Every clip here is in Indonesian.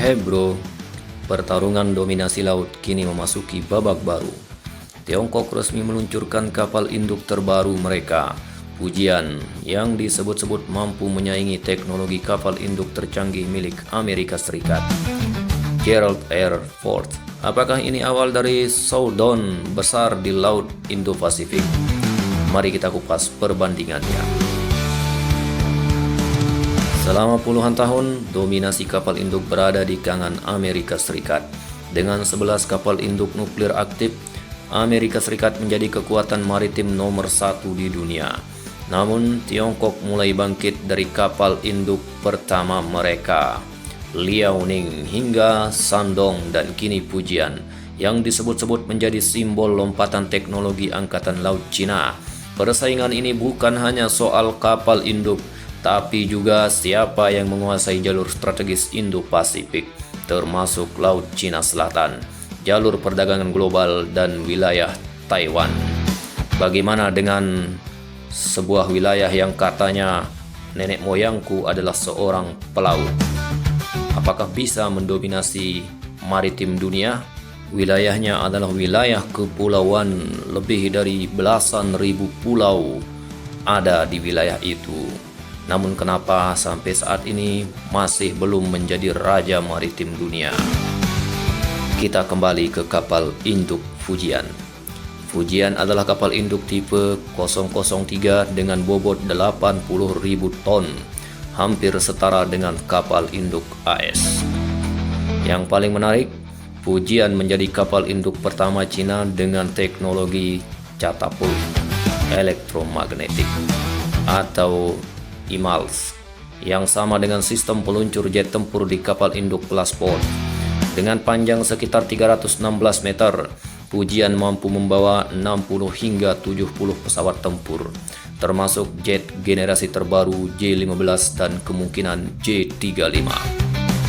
Hey bro, pertarungan dominasi laut kini memasuki babak baru. Tiongkok resmi meluncurkan kapal induk terbaru mereka, Fujian, yang disebut-sebut mampu menyaingi teknologi kapal induk tercanggih milik Amerika Serikat, Gerald Air Force. Apakah ini awal dari showdown besar di Laut Indo-Pasifik? Mari kita kupas perbandingannya. Selama puluhan tahun, dominasi kapal induk berada di tangan Amerika Serikat. Dengan 11 kapal induk nuklir aktif, Amerika Serikat menjadi kekuatan maritim nomor 1 di dunia. Namun, Tiongkok mulai bangkit dari kapal induk pertama mereka, Liaoning hingga Shandong dan kini Fujian, yang disebut-sebut menjadi simbol lompatan teknologi Angkatan Laut Cina. Persaingan ini bukan hanya soal kapal induk, tapi juga siapa yang menguasai jalur strategis Indo-Pasifik, termasuk Laut Cina Selatan, jalur perdagangan global, dan wilayah Taiwan. Bagaimana dengan sebuah wilayah yang katanya nenek moyangku adalah seorang pelaut? Apakah bisa mendominasi maritim dunia? Wilayahnya adalah wilayah kepulauan, lebih dari belasan ribu pulau ada di wilayah itu. Namun kenapa sampai saat ini masih belum menjadi raja maritim dunia? Kita kembali ke kapal induk Fujian. Fujian adalah kapal induk tipe 003 dengan bobot 80.000 ton, hampir setara dengan kapal induk AS. Yang paling menarik, Fujian menjadi kapal induk pertama Cina dengan teknologi catapult elektromagnetik atau IMALS, yang sama dengan sistem peluncur jet tempur di kapal induk kelas Ford. Dengan panjang sekitar 316 meter, Fujian mampu membawa 60 hingga 70 pesawat tempur, termasuk jet generasi terbaru J-15 dan kemungkinan J-35.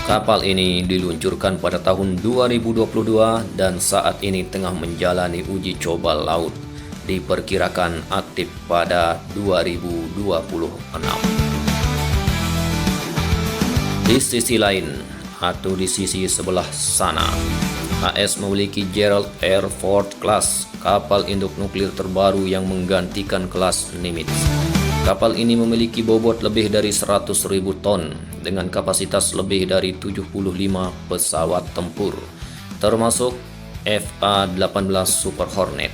Kapal ini diluncurkan pada tahun 2022 dan saat ini tengah menjalani uji coba laut. Diperkirakan aktif pada 2026. Di sisi lain, atau di sisi sebelah sana, AS memiliki Gerald Air Force Class, kapal induk nuklir terbaru yang menggantikan kelas Nimitz. Kapal ini memiliki bobot lebih dari 100.000 ton dengan kapasitas lebih dari 75 pesawat tempur, termasuk FA-18 Super Hornet,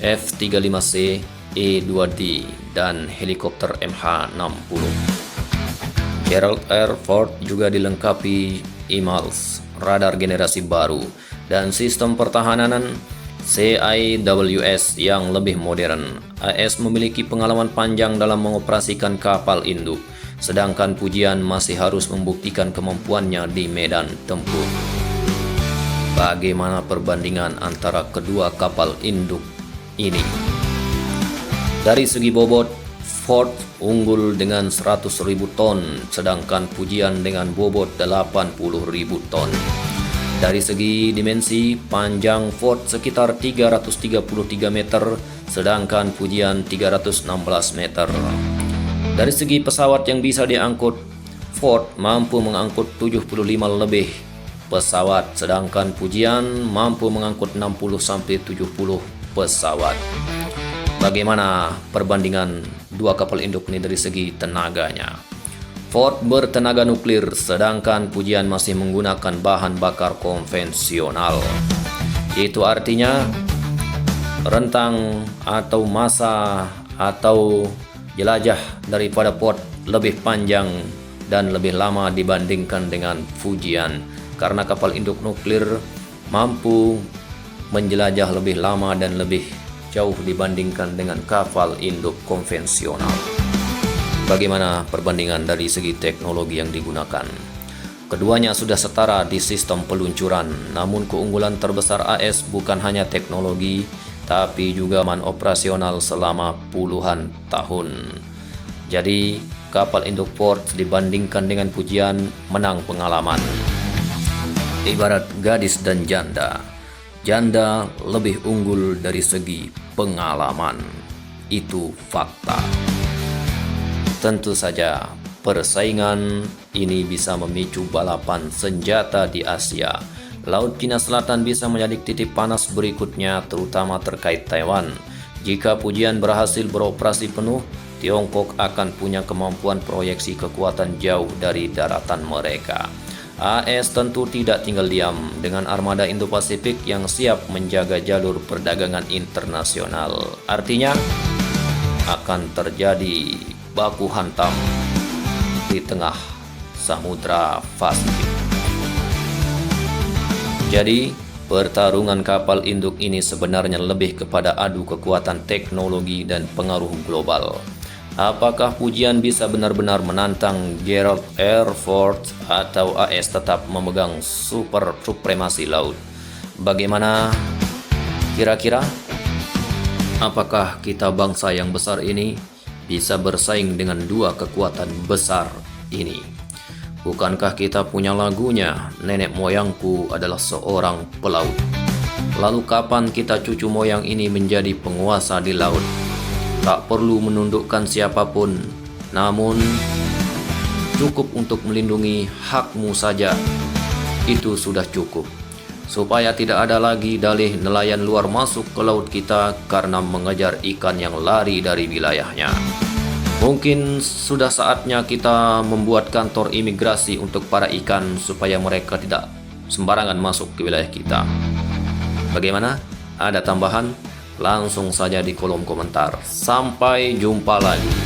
F-35C, E-2D, dan helikopter MH-60. Gerald Air Force juga dilengkapi IMALS, radar generasi baru, dan sistem pertahanan CIWS yang lebih modern. AS memiliki pengalaman panjang dalam mengoperasikan kapal induk, sedangkan Fujian masih harus membuktikan kemampuannya di medan tempur. Bagaimana perbandingan antara kedua kapal induk ini? Dari segi bobot, Ford unggul dengan 100.000 ton, sedangkan Fujian dengan bobot 80.000 ton. Dari segi dimensi, panjang Ford sekitar 333 meter, sedangkan Fujian 316 meter. Dari segi pesawat yang bisa diangkut, Ford mampu mengangkut 75 lebih pesawat, sedangkan Fujian mampu mengangkut 60-70 pesawat. Bagaimana perbandingan dua kapal induk ini dari segi tenaganya? Ford bertenaga nuklir, sedangkan Fujian masih menggunakan bahan bakar konvensional. Itu artinya rentang atau masa atau jelajah daripada Ford lebih panjang dan lebih lama dibandingkan dengan Fujian, karena kapal induk nuklir mampu menjelajah lebih lama dan lebih jauh dibandingkan dengan kapal induk konvensional. Bagaimana perbandingan dari segi teknologi yang digunakan? Keduanya sudah setara di sistem peluncuran, namun keunggulan terbesar AS bukan hanya teknologi, tapi juga man operasional selama puluhan tahun. Jadi, kapal induk Ford dibandingkan dengan Fujian menang pengalaman. Ibarat gadis dan janda, janda lebih unggul dari segi pengalaman. Itu fakta. Tentu saja Persaingan ini bisa memicu balapan senjata di Asia. Laut Cina Selatan bisa menjadi titik panas berikutnya, terutama terkait Taiwan. Jika Pujian berhasil beroperasi penuh, Tiongkok akan punya kemampuan proyeksi kekuatan jauh dari daratan mereka. AS tentu tidak tinggal diam dengan armada Indo-Pasifik yang siap menjaga jalur perdagangan internasional. Artinya, akan terjadi baku hantam di tengah Samudra Pasifik. Jadi, pertarungan kapal induk ini sebenarnya lebih kepada adu kekuatan teknologi dan pengaruh global. Apakah Pujian bisa benar-benar menantang Gerald Air Force atau AS tetap memegang super supremasi laut? Bagaimana kira-kira? Apakah kita bangsa yang besar ini bisa bersaing dengan dua kekuatan besar ini? Bukankah kita punya lagunya, nenek moyangku adalah seorang pelaut? Lalu kapan kita cucu moyang ini menjadi penguasa di laut? Tak perlu menundukkan siapapun, namun cukup untuk melindungi hakmu saja. Itu sudah cukup, supaya tidak ada lagi dalih nelayan luar masuk ke laut kita karena mengejar ikan yang lari dari wilayahnya. Mungkin sudah saatnya kita membuat kantor imigrasi untuk para ikan supaya mereka tidak sembarangan masuk ke wilayah kita. Bagaimana? Ada tambahan? Langsung saja di kolom komentar. Sampai jumpa lagi.